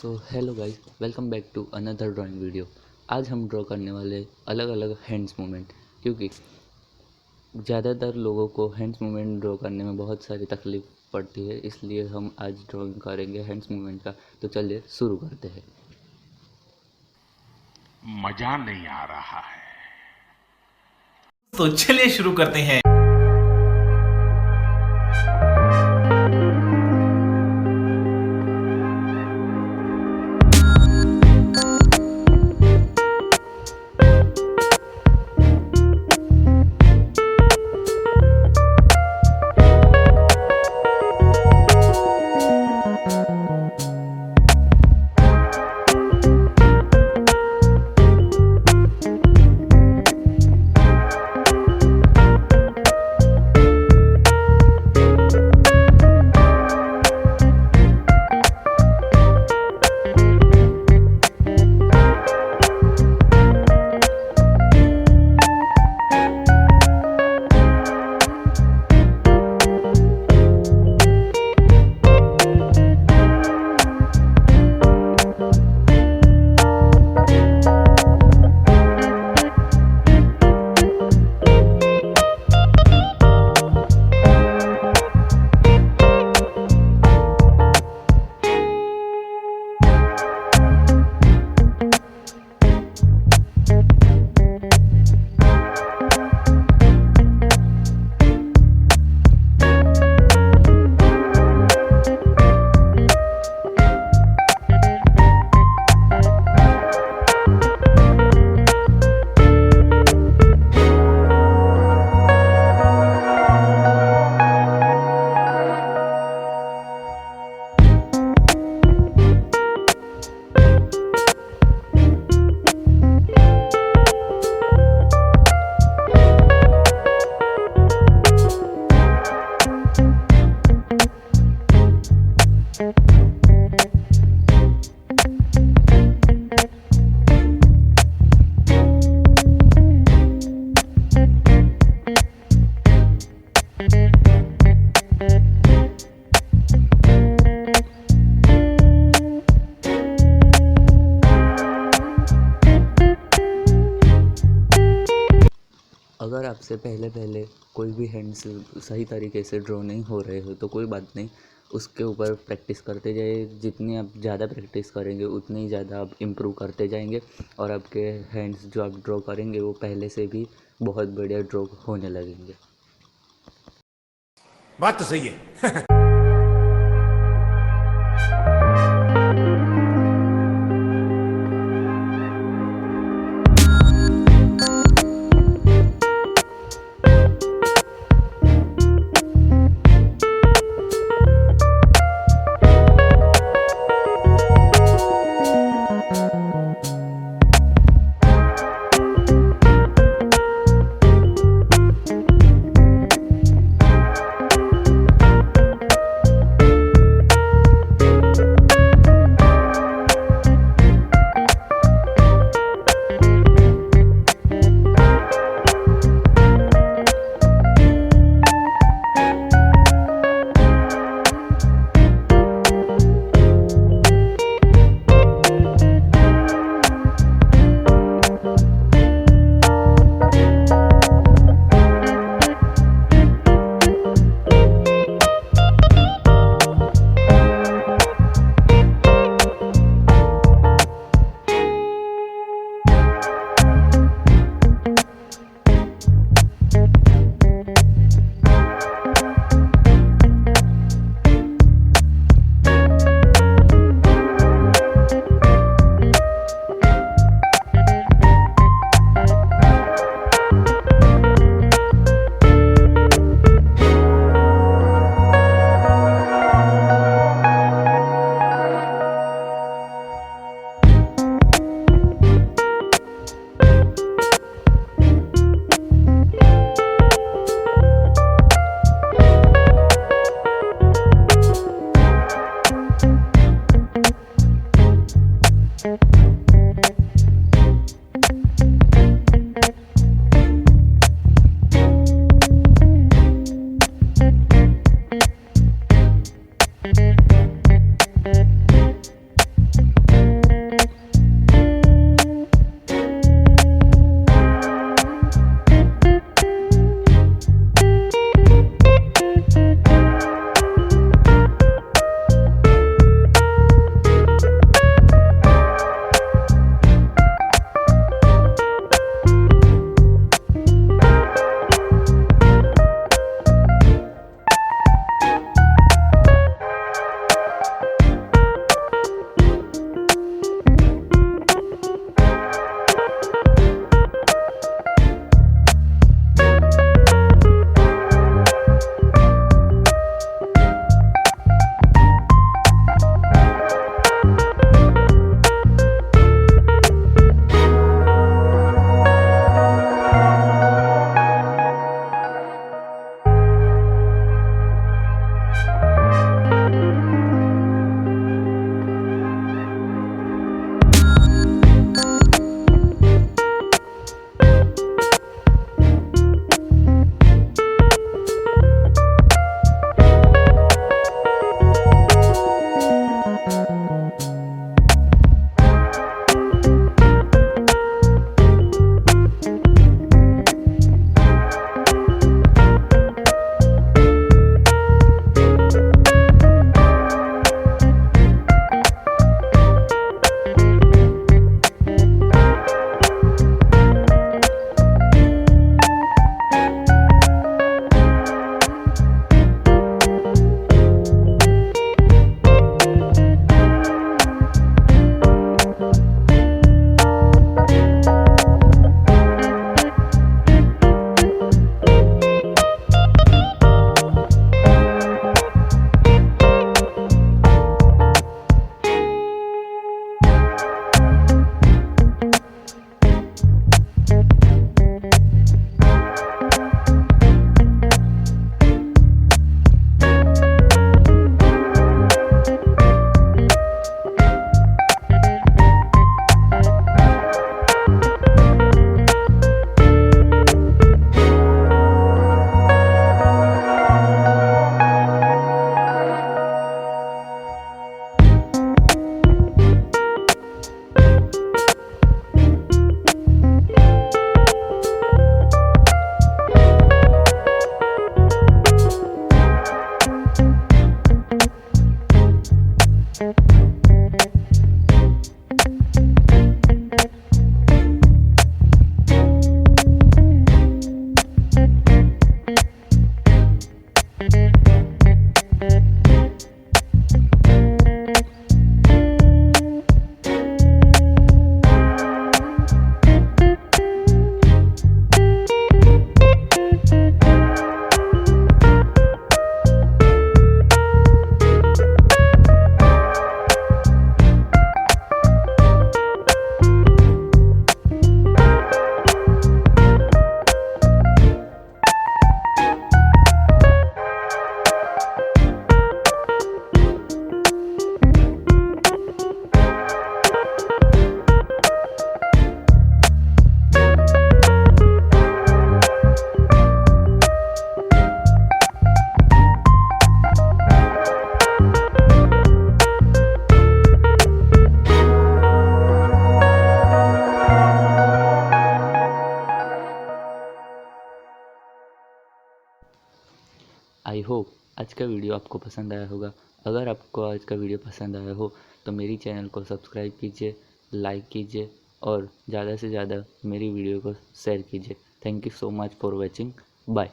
So hello guys, welcome back to another drawing video. आज हम ड्रॉ करने वाले अलग अलग हैंड्स मूवमेंट, क्योंकि ज़्यादातर लोगों को हैंड्स मूवमेंट ड्रॉ करने में बहुत सारी तकलीफ पड़ती है, इसलिए हम आज ड्राइंग करेंगे हैंड्स मूवमेंट का। तो चलिए शुरू करते हैं। मजा नहीं आ रहा है। तो चलिए शुरू करते हैं। अगर आपसे पहले कोई भी हैंड्स सही तरीके से ड्रॉ नहीं हो रहे हो तो कोई बात नहीं, उसके ऊपर प्रैक्टिस करते जाइए। जितनी आप ज़्यादा प्रैक्टिस करेंगे उतनी ही ज़्यादा आप इम्प्रूव करते जाएंगे और आपके हैंड्स जो आप ड्रॉ करेंगे वो पहले से भी बहुत बढ़िया ड्रॉ होने लगेंगे। बात तो सही है। आई होप आज का वीडियो आपको पसंद आया होगा। अगर आपको आज का वीडियो पसंद आया हो तो मेरी चैनल को सब्सक्राइब कीजिए, लाइक कीजिए और ज़्यादा से ज़्यादा मेरी वीडियो को शेयर कीजिए। Thank you so much for watching. Bye.